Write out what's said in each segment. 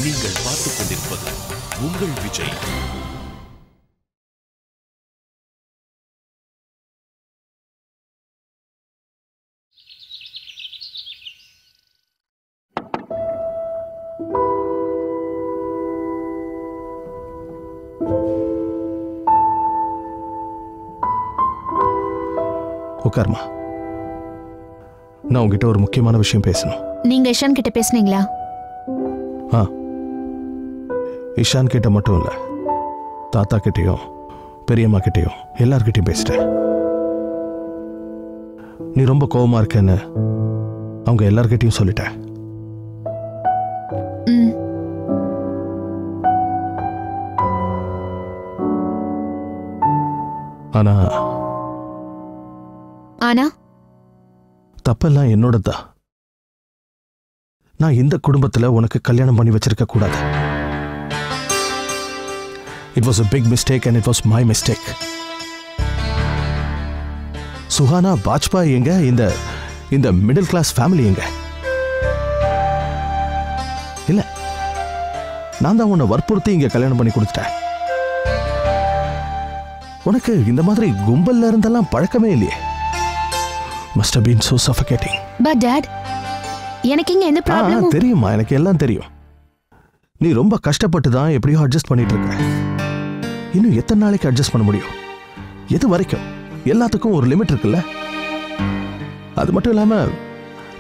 நீங்கள் பார்த்துக் கொண்டிருப்பது உங்கள் விஜய். உட்கார்மா. நான் உங்ககிட்ட ஒரு முக்கியமான விஷயம் பேசணும். நீங்க இஷான் கிட்ட பேசுனீங்களா? இஷான் கிட்ட மட்டும் இல்ல, தாத்தா கிட்டயும் பெரியம்மா கிட்டயும் எல்லார்கிட்டையும் பேசிட்டேன். நீ ரொம்ப கோவமா இருக்கன்னு அவங்க எல்லார்கிட்டையும் சொல்லிட்டேன். ஆனா தப்பெல்லாம் என்னோடதான். நான் இந்த குடும்பத்துல உனக்கு கல்யாணம் பண்ணி வச்சிருக்க கூடாது. It was a big mistake and it was my mistake. Suhana Vajpayee எங்க? இந்த மிடில் கிளாஸ் ஃபேமிலி எங்க? இல்ல, நான் தான் உன்னை வற்புறுத்தி இங்க கல்யாணம் பண்ணி கொடுத்துட்டேன். உனக்கு இந்த மாதிரி கும்பல்ல இருந்தெல்லாம் பழக்கமே இல்லையே. Must have been so suffocating. But dad, எனக்கு இங்க எந்த ப்ராப்ளமும் தெரியுமா? எனக்கு எல்லாம் தெரியும். நீ ரொம்ப கஷ்டப்பட்டு தான் எப்படியோ அட்ஜஸ்ட் பண்ணிட்டு இருக்க. இன்னும் எத்தனை நாளைக்கு அட்ஜஸ்ட் பண்ண முடியும்? எது வரைக்கும்? எல்லாத்துக்கும் ஒரு லிமிட் இருக்குல்ல. அது மட்டும் இல்லாம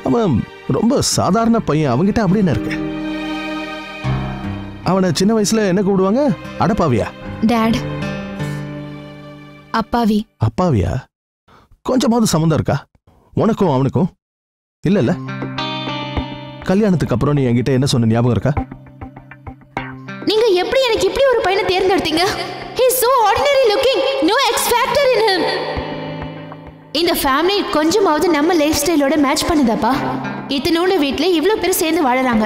அவன் ரொம்ப சாதாரண பையன். அவங்கிட்ட அப்படின்னு இருக்கு. அவனை சின்ன வயசுல என்ன கூப்பிடுவாங்க? அடப்பாவியா? டாட், அப்பாவி. அப்பாவியா? கொஞ்சமாவது சம்மந்தம் இருக்கா உனக்கும் அவனுக்கும்? இல்ல. கல்யாணத்துக்கு அப்புறம் நீ என்கிட்ட என்ன சொன்ன ஞாபகம் இருக்கா? நீங்க எப்படி எனக்கு இப்படி ஒரு பையனை தேர்ந்தெடுத்தீங்க? He is so ordinary looking, no X factor in him. இந்த ஃபேமிலி கொஞ்சமாவது நம்ம லைஃப் ஸ்டைலோட மேட்ச் பண்ணுதாப்பா? இத்தனோட வீட்ல இவ்வளவு பேர் சேர்ந்து வாழறாங்க.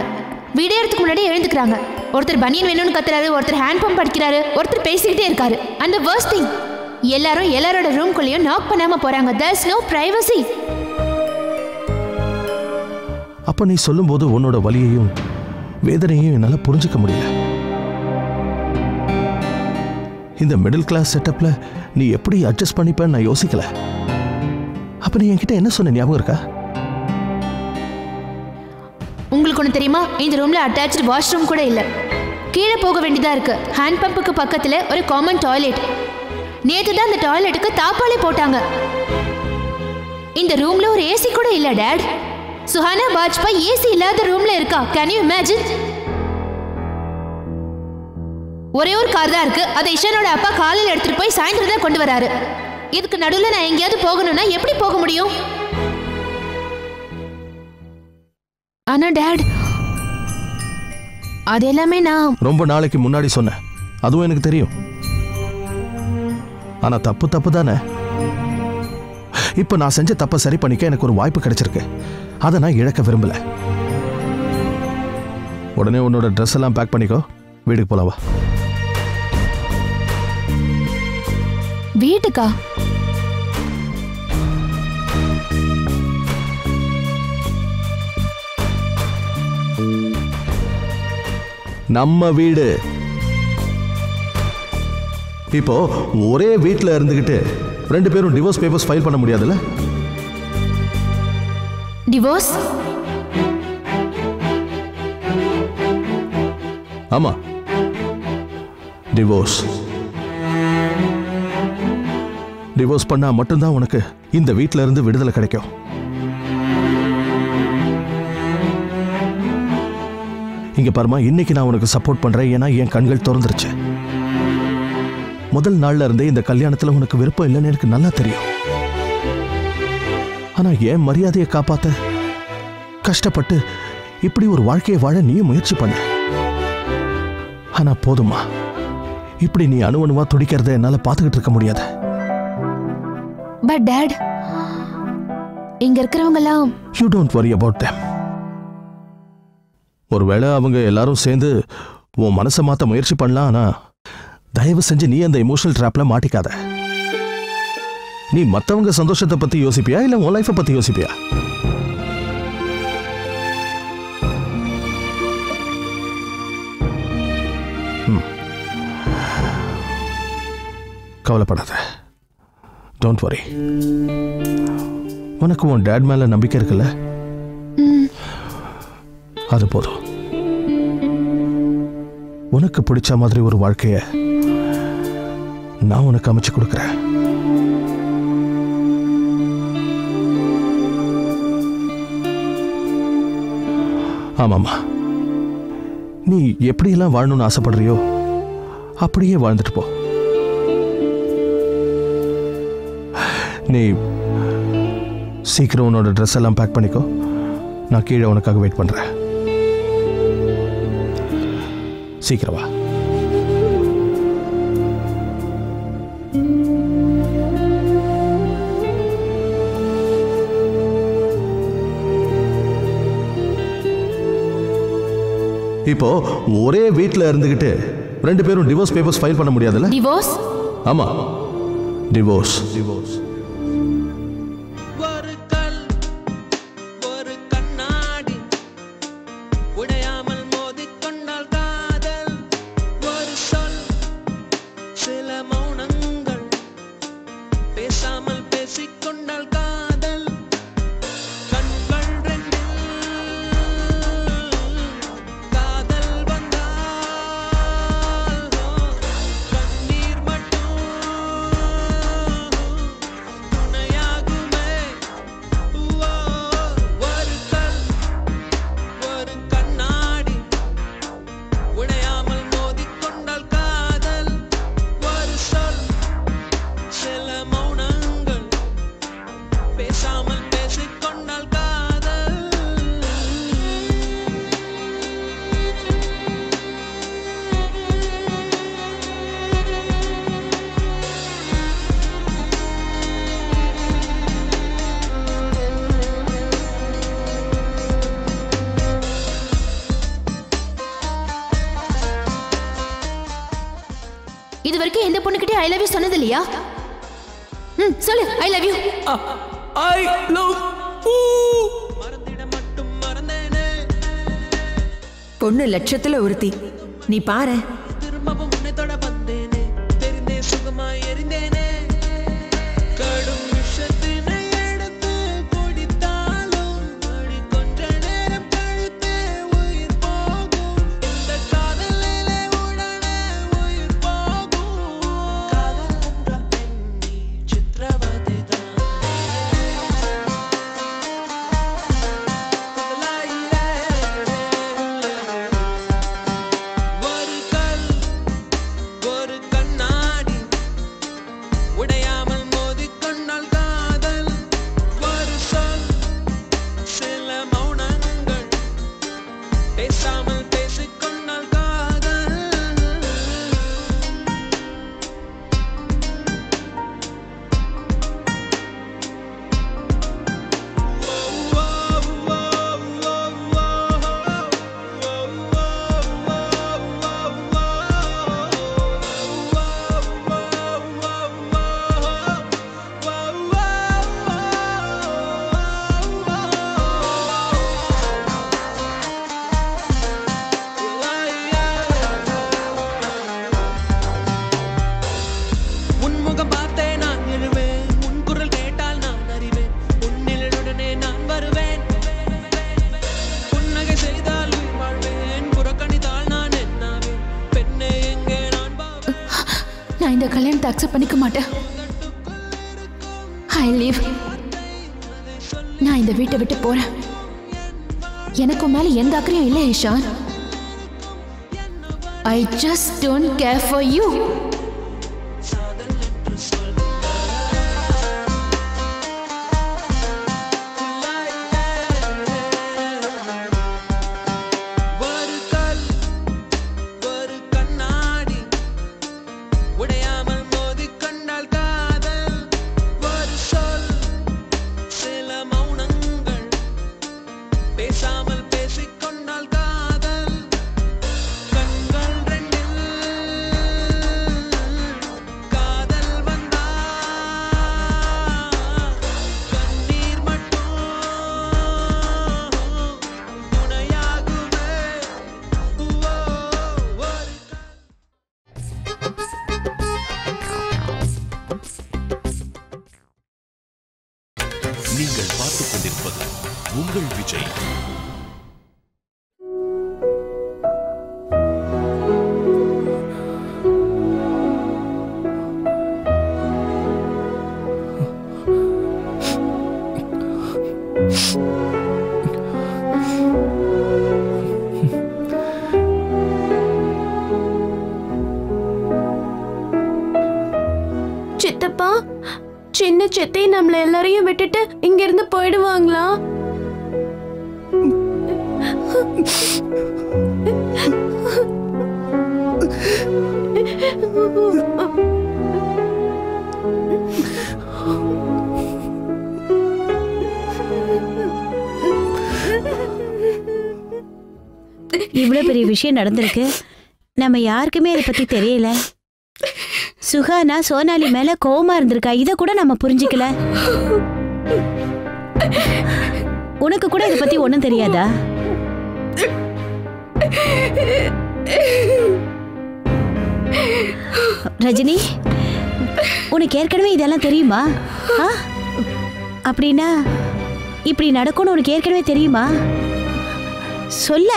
வீடேறதுக்கு முன்னாடி எழுந்துக்கிறாங்க. ஒருத்தர் பனியன் வேணும்னு கத்துறாரு, ஒருத்தர் ஹேண்ட் பம்ப் அடிக்கிறாரு, ஒருத்தர் பேசிக்கிட்டே இருக்காரு. அந்த worst thing, எல்லாரும் எல்லாரோட ரூம்குள்ளேயும் நாக் பண்ணாம போறாங்க. There's no privacy. அப்ப நீ சொல்லும்போது உன்னோட வலியையும் வேதனையும் என்னால புரிஞ்சுக்க முடியல. இந்த மிடில் கிளாஸ் செட்டப்ல நீ எப்படி அட்ஜஸ்ட் பண்ணிப்பேன்னு நான் யோசிக்கல. அப்ப நீ என்கிட்ட என்ன சொன்ன ஞாபகம் இருக்கா? உங்களுக்கு ஒன்று தெரியுமா? இந்த ரூம்ல அட்டாச்டு வாஷ்ரூம் கூட இல்ல. கீழே போக வேண்டியதா இருக்கு. ஹேண்ட் பம்புக்கு பக்கத்துல ஒரு காமன் டாய்லெட். நேத்து தான் அந்த டாய்லெட்டுக்கு தாப்பாலே போட்டாங்க. இந்த ரூம்ல ஒரு ஏசி கூட இல்ல டாட். சுஹானா வாஜ்பாய் ஏசி இல்லாத ரூம்ல இருக்கா. Can you imagine? ஒரே ஒரு கார் தான் இருக்கு. அதை இஷானோட அப்பா காலையில் எடுத்துட்டு போய் சாயந்தரம் தான் கொண்டு வராரு. இதுக்கு நடுவில் நான் எங்கேயாவது போகணும்னா எப்படி போக முடியும்? ஆனா டாட், அது எல்லாமே நான் ரொம்ப நாளைக்கு முன்னாடி சொன்னேன். அதுவும் எனக்கு தெரியும். ஆனா தப்பு தானே. இப்ப நான் செஞ்ச தப்பை சரி பண்ணிக்க எனக்கு ஒரு வாய்ப்பு கிடைச்சிருக்கு. அதை நான் இழக்க விரும்பல. உடனே உன்னோட ட்ரெஸ் எல்லாம் பேக் பண்ணிக்கோ, வீட்டுக்கு போலாம். வா. வீட்டுக்கா? நம்ம வீடு. இப்போ ஒரே வீட்டில் இருந்துகிட்டு ரெண்டு பேரும் டிவோர்ஸ் பேப்பர்ஸ் ஃபைல் பண்ண முடியாதுல்ல? டிவோர்ஸ்? ஆமா, டிவோர்ஸ். டிவோர்ஸ் பண்ணா மட்டும்தான் உனக்கு இந்த வீட்டில இருந்து விடுதலை கிடைக்கும். இங்க பாருமா, இன்னைக்கு நான் உனக்கு சப்போர்ட் பண்றேன். ஏன்னா என் கண்கள் திறந்துருச்சு. முதல் நாள்ல இருந்தே இந்த கல்யாணத்துல உனக்கு விருப்பம் இல்லைன்னு எனக்கு நல்லா தெரியும். ஆனா என் மரியாதையை காப்பாத்த கஷ்டப்பட்டு இப்படி ஒரு வாழ்க்கையை வாழ நீ முயற்சி பண்ண. ஆனா போதுமா, இப்படி நீ அணுவணுவா துடிக்கிறத என்னால பாத்துக்கிட்டு இருக்க முடியாது. பட் டாட், இங்க இருக்கிறவங்க எல்லாம் you don't worry about them. ஒருவேளை அவங்க எல்லாரும் சேர்ந்து உன் மனசை மாத்த முயற்சி பண்ணலாம். ஆனா தயவு செஞ்சு நீ அந்த எமோஷனல் ட்ராப்ல மாட்டிக்காத. நீ மத்தவங்க சந்தோஷத்தை பத்தி யோசிப்பியா இல்ல உன் லைஃபை பத்தி யோசிப்பியா? கவலைப்படாத. Don't worry. உனக்கு உன் டேட் மேல நம்பிக்கை இருக்குல்ல? அது போதும். உனக்கு பிடிச்ச மாதிரி ஒரு வாழ்க்கைய நான் உனக்கு அமைச்சு கொடுக்கிறேன். ஆமாமா, நீ எப்படியெல்லாம் வாழணும்னு ஆசைப்படுறியோ அப்படியே வாழ்ந்துட்டு போ. நீ சீக்கிரம் உன்னோட ட்ரெஸ் எல்லாம் பேக் பண்ணிக்கோ. நான் கீழே உனக்காக வெயிட் பண்றேன். சீக்கிரம் வா. இப்போ ஒரே வீட்டில் இருந்துகிட்டு 2 பேரும் டிவோர்ஸ் பேப்பர்ஸ் ஃபைல் பண்ண முடியாதுல்ல? டிவோர்ஸ்? ஆமா, டிவோர்ஸ். இது வரைக்கும் எந்த பொண்ணுகிட்டே ஐ லவ் யூ சொன்னது இல்லையா? சொல்லு, I love you. I love பொண்ணு லட்சத்துல ஒருத்தி. நீ பாரு. நான் இந்த கல்யாணத்தை அக்செப்ட் பண்ணிக்க மாட்டேன். I leave. நான் இந்த வீட்டை விட்டு போறேன். எனக்கு மேல எந்த அக்கறையும் இல்லை Ishaan. I just don't care for you. Vijay. சித்தப்பா, சின்ன சித்தி நம்மள எல்லாரையும் விட்டுட்டு இங்க இருந்து போயிடுவாங்களா? இவ்வளவு பெரிய விஷயம் நடந்திருக்கு, நம்ம யாருக்குமே இதை பத்தி தெரியல. சுகானா சோனாலி மேல கோவமா இருந்திருக்கா, இத கூட நம்ம புரிஞ்சுக்கல. உனக்கு கூட இத பத்தி ஒண்ணும் தெரியாதா? ரஜினி, உனக்கு ஏற்கனவே இதெல்லாம் தெரியுமா? அப்படின்னா இப்படி நடக்கும்னு உனக்கு ஏற்கனவே தெரியுமா? சொல்ல.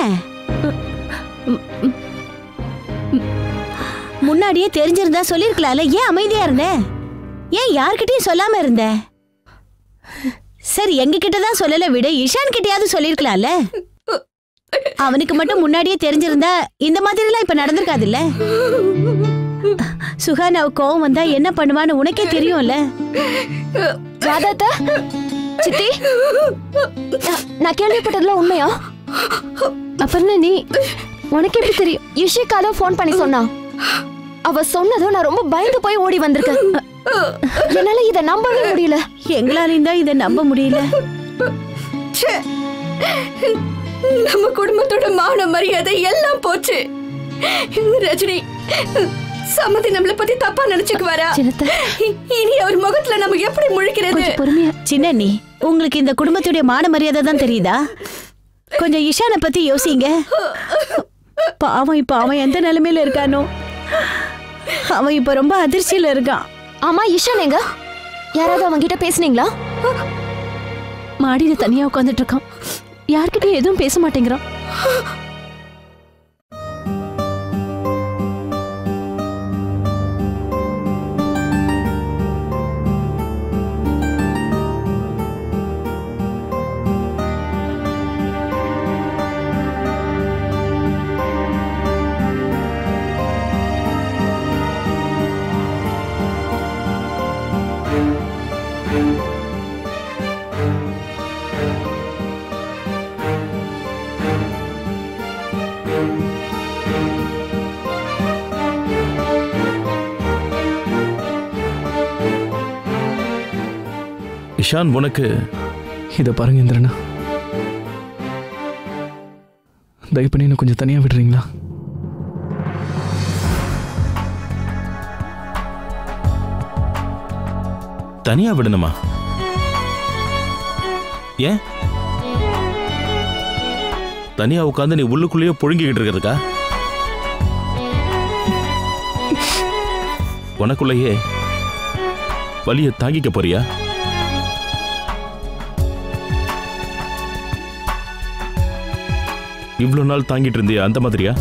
முன்னாடியே தெரிஞ்சிருந்தா சொல்லிருக்கலாம்ல, ஏன் அமைதியா இருந்த? ஏன் யார்கிட்டயும் சொல்லாம இருந்த? சரி, எங்க கிட்டதான் சொல்லல விட, இஷான் கிட்டயாவது சொல்லிருக்கலாம்ல. அவனுக்கு மட்டும் முன்னாடியே தெரிஞ்சிருந்தா இந்த மாதிரி எல்லாம் இப்ப நடந்திருக்காதுல்ல. சுகானாவுக்கு கோவம் வந்தா என்ன பண்ணுவான்னு உனக்கே தெரியும்ல. ராதாத்தா, சித்தி, நான் கேள்விப்பட்டதுல உண்மையா? அப்புறம் நீ உனக்கு எப்படி தெரியும்? யுஷிகால போன் பண்ணி சொன்னா. அவ சொன்னதும் நான் ரொம்ப பயந்து போய் ஓடி வந்திருக்கேன். என்னால இத நம்பவே முடியல. எங்களாலையும் தான் இத நம்ப முடியல. நம்ம குடும்பத்தோட மான மரியாதை எல்லாம் போச்சு. ரஜினி, சம்மதி நம்மள பத்தி தப்பா நினைச்சுக்குவாரா? இனி அவர் முகத்துல நம்ம எப்படி முழிக்கிறது? சின்ன நீ, உங்களுக்கு இந்த குடும்பத்துடைய மான மரியாதை தான் தெரியுதா? கொஞ்சம் இஷானை பத்தி யோசிங்க. பாவம், இப்ப அவன் எந்த நிலைமையில இருக்கானோ. அவன் இப்ப ரொம்ப அதிர்ச்சியில இருக்கான். ஆமா, இஷான் எங்க? யாராவது அவங்க கிட்ட பேசுனீங்களா? மாடியில தனியா உட்கார்ந்துட்டு இருக்கான். யார்கிட்டயும் எதுவும் பேச மாட்டேங்கிறான். இஷான், உனக்கு இதை பாருங்க இந்திரனா, தயவு பண்ணி என்ன கொஞ்சம் தனியா விடுறீங்களா? தனியா விடணுமா? ஏன் தனியா உட்காந்து நீ உள்ளுக்குள்ளேயே புழுங்கிக்கிட்டு இருக்கிறதுக்கா? உனக்குள்ளேயே வலியை தாங்கிக்க போறியா? இவ்வளவு நாள் தாங்கிட்டு இருந்தியா அந்த மாதிரியா?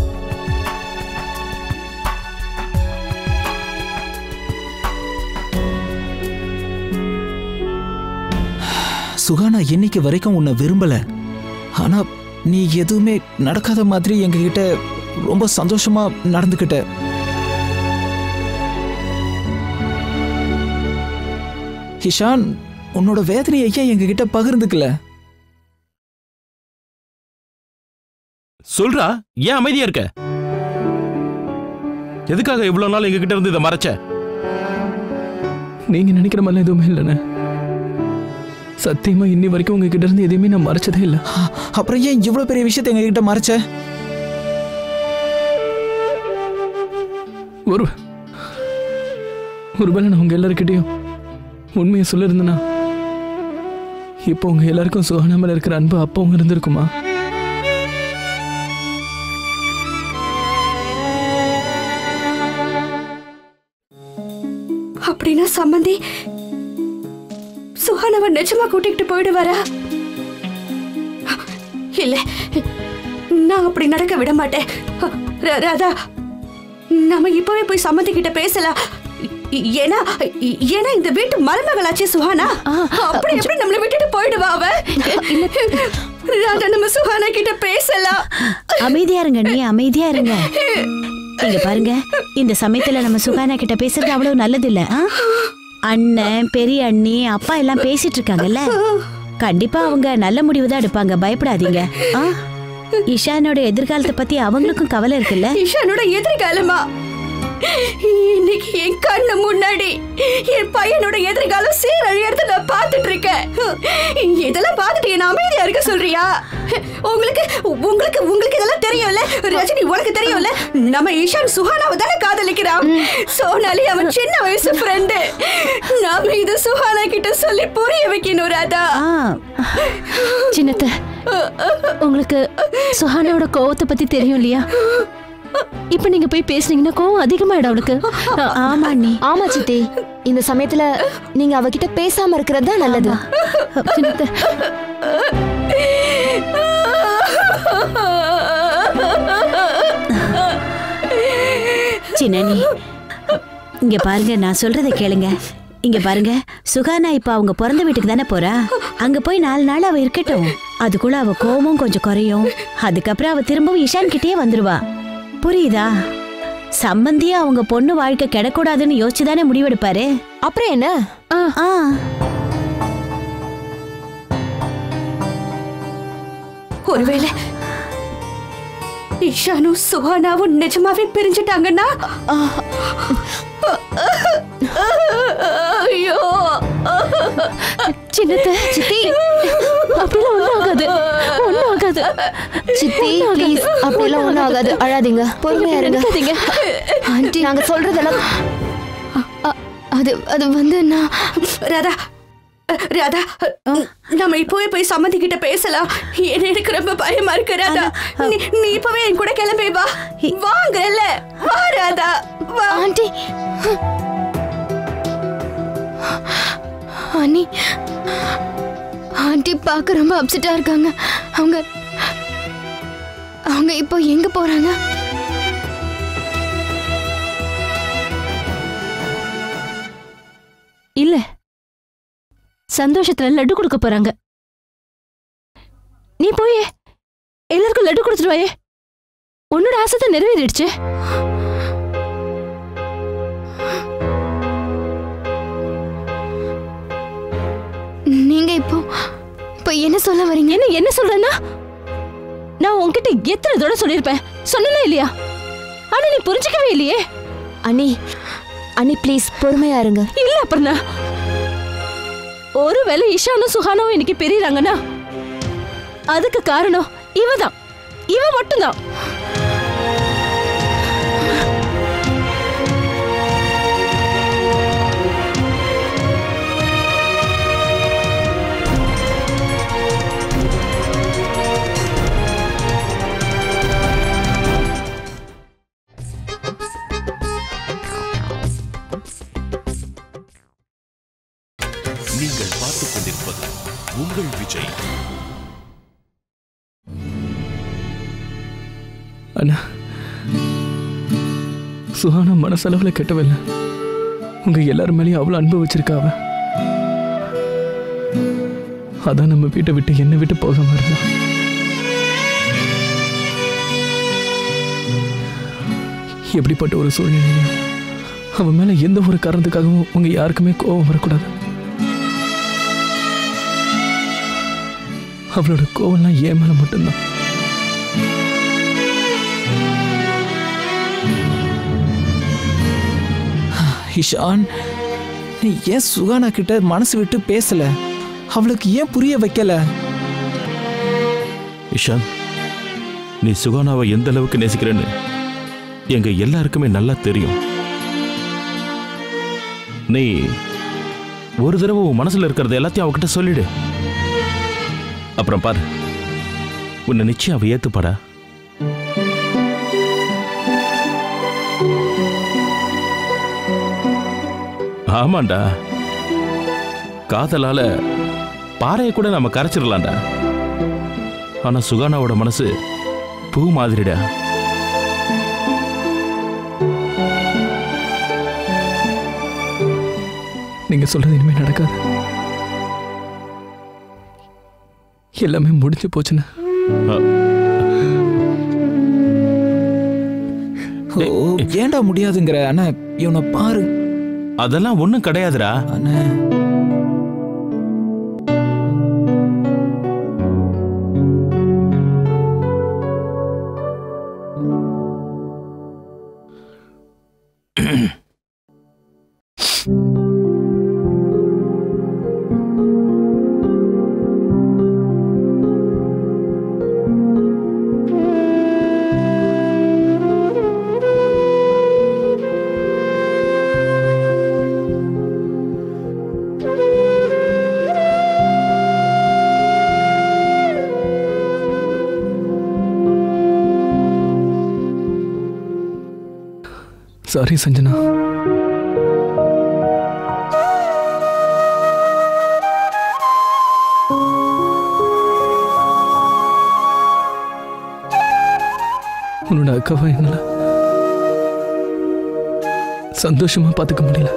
சுகானா இன்னைக்கு வரைக்கும் உன்னை விரும்பல. ஆனா நீ எதுவுமே நடக்காத மாதிரி எங்ககிட்ட ரொம்ப சந்தோஷமா நடந்துக்கிட்ட. இஷான், உன்னோட வேதனையை ஏன் எங்ககிட்ட பகிர்ந்துக்கல? சொல்றா, ஏன் அமைதியா இருக்க? எதுக்காக இவ்வளவு நாள் எங்க கிட்ட இருந்து இதை மறைச்ச? நீங்க நினைக்கிற மாதிரி எதுவுமே இல்லைண்ணே. சத்தியமா இன்னி வரைக்கும் உங்ககிட்ட இருந்து எதுவுமே நான் மறைச்சதே இல்லை. அப்புறம் ஏன் இவ்வளவு பெரிய விஷயத்தை எங்ககிட்ட மறைச்ச? ஒருவேளை நான் உங்க எல்லாருக்கிட்டையும் உண்மையை சொல்லிருந்தேன்னா இப்போ உங்க எல்லாருக்கும் சுகானா மேல இருக்கிற அன்பு அப்பவும் இருந்திருக்குமா? அப்படின்னா சம்பந்தி சுகானாவை நிஜமா கூட்டிகிட்டு போயிடுவாரா? இல்ல, நான் அப்படி நடக்க விட மாட்டேன். ராதா, நாம இப்பவே போய் சம்மந்தி கிட்ட பேசலாம். ஏன்னா இந்த வீட்டு மருமகளாச்சே சுஹானா. அப்படி எப்படி நம்மள விட்டுட்டு போயிடுவா அவ? ராதா, நம்ம சுஹானா கிட்ட பேசலாம். அமைதியா இருங்க, நீ அமைதியா இருங்க. இங்க பாருங்க, இந்த சமயத்துல நம்ம சுஹானா கிட்ட பேசுறது அவ்வளவு நல்லது இல்ல. அண்ணன், பெரிய அண்ணி, அப்பா எல்லாம் பேசிட்டு இருக்காங்கல்ல, கண்டிப்பா அவங்க நல்ல முடிவு தான் எடுப்பாங்க. பயப்படாதீங்க. இஷானோட எதிர்காலத்தை பத்தி அவங்களுக்கும் கவலை இருக்குல்ல? இஷானோட எதிர்காலமா? இன்னைக்கு என் கண்ணு முன்னாடி என் பையனோட எதிர்காலம் சீரழியறத நான் பார்த்துட்டு இருக்கேன். இதெல்லாம் பார்த்துட்டு என்ன அமைதியா இருக்க சொல்றியா? உங்களுக்கு உங்களுக்கு உங்களுக்கு இதெல்லாம் தெரியும்ல ரஜினி, உனக்கு தெரியும்ல நம்ம ஈஷான் சுஹானாவை தானே காதலிக்கிறான். சோனாலி அவன் சின்ன வயசு ஃப்ரெண்டு. நாம இது சுஹானா கிட்ட சொல்லி புரிய வைக்கணும் ராதா. சின்னத்த, உங்களுக்கு சுஹானாவோட கோவத்தை பத்தி தெரியும் இல்லையா? இப்ப நீங்க போய் பேசுனீங்கன்னா கோவம் அதிகமாயிடும் அவளுக்கு. ஆமா அண்ணி. ஆமா சித்தி, இந்த சமயத்துல நீங்க அவகிட்ட பேசாம இருக்கிறது தான் நல்லது. சின்னத்த, சின்னி இங்க பாருங்க, நான் சொல்றதை கேளுங்க. இங்க பாருங்க, சுகானா இப்ப அவங்க பிறந்த வீட்டுக்கு தானே போறா. அங்க போய் 4 நாள் அவ இருக்கட்டும். அதுக்குள்ள அவ கோபமும் கொஞ்சம் குறையும். அதுக்கப்புறம் அவ திரும்பவும் இஷான் கிட்டே வந்துருவா. புரியுதா? சம்பந்தியா அவங்க பொண்ணு வாழ்க்கை கிடக்கூடாதுன்னு யோசிச்சுதானே முடிவெடுப்பாரு. அப்புறம் என்ன? ஒருவேளை இஷானும் சுஹானாவும் நிஜமாவே பிரிஞ்சுட்டாங்கன்னா, ஐயோ சின்னத்த, சித்தி அப்படிலாம் ஒண்ணும் ஆகாது, ஒண்ணும் ஆகாது. சித்தி ப்ளீஸ், அப்படிலாம் ஒண்ணும் ஆகாது. அழாதீங்க, பொறுமையா இருங்க. ஆண்டி, நாங்க சொல்றதெல்லாம் அது வந்து நான் ராதா ராதா, நம்ம இப்பவே போய் சம்மந்தி கிட்ட பேசலாம். எனக்கு ரொம்ப பயமா இருக்கு ராதா. நீ இப்பவே என் கூட கிளம்பி வா. வாங்கல, வா ராதா, வா. ஆண்டி, அண்ணி, ஆண்டி பார்க்க ரொம்ப அப்செட்டா இருக்காங்க. அவங்க இப்போ எங்க போறாங்க? இல்ல, சந்தோஷத்துல லட்டு கொடுக்க போறாங்க. நீ போய் எல்லாருக்கும் லட்டு கொடுத்துட்டு வாயே. உன்னோட ஆசை நிறைவேறிடுச்சு. நீங்க இப்போ என்ன சொல்ல வரீங்க? என்ன சொல்றேன்னா, நான் உன்கிட்ட எத்தனை தடவை சொல்லிருப்பேன், சொன்னா இல்லையா? ஆனா நீ புரிஞ்சுக்கவே இல்லையே. அண்ணி ப்ளீஸ் பொறுமையா இருங்க. இல்ல அப்புறம் ஒருவேளை இஷானும் சுஹானாவும் இன்னைக்கு பிரியறாங்கன்னா அதுக்கு காரணம் இவதான், இவ மட்டும்தான். நீங்கள் பார்த்துக் கொண்டிருப்பது உங்கள் விஜய். அண்ணா, சுஹானா மனசளவுல கெட்டவில்லை. உங்க எல்லாரும் மேலேயும் அவ்வளவு அன்பு வச்சிருக்காவ. அதான் நம்ம வீட்டை விட்டு என்ன விட்டு போகாம இருந்தா. எப்படிப்பட்ட ஒரு சூழ்நிலையும் அவன் மேல எந்த ஒரு காரணத்துக்காகவும் உங்க யாருக்குமே கோபம் வரக்கூடாது. அவளோட கோவம்லாம் ஏன் மேல மட்டும்தான். இஷான், நீ ஏன் சுகானா கிட்ட மனசு விட்டு பேசல? அவளுக்கு ஏன் புரிய வைக்கல? இஷான், நீ சுகானாவை எந்த அளவுக்கு நேசிக்கிறேன்னு எங்க எல்லாருக்குமே நல்லா தெரியும். நீ ஒரு தடவை உன் மனசுல இருக்கிறது எல்லாத்தையும் அவகிட்ட சொல்லிடு. அப்புறம் பாரு, உன்னை நிச்சயம் அவ ஏத்துப்பாடா. ஆமாண்டா, காதலால பாறையை கூட நம்ம கரைச்சிடலாம்டா. ஆனா சுகானாவோட மனசு பூ மாதிரிடா. நீங்க சொல்றது இனிமே நடக்காது. எல்லாமே முடிஞ்சு போச்சுன்னா. ஏண்டா முடியாதுங்கிற அண்ணா? இவனை பாரு. அதெல்லாம் ஒண்ணும் கிடையாதுடா அண்ணா. சாரி சஞ்சனா. உன்னோட அக்காவை என்னால சந்தோஷமா பார்த்துக்க முடியல.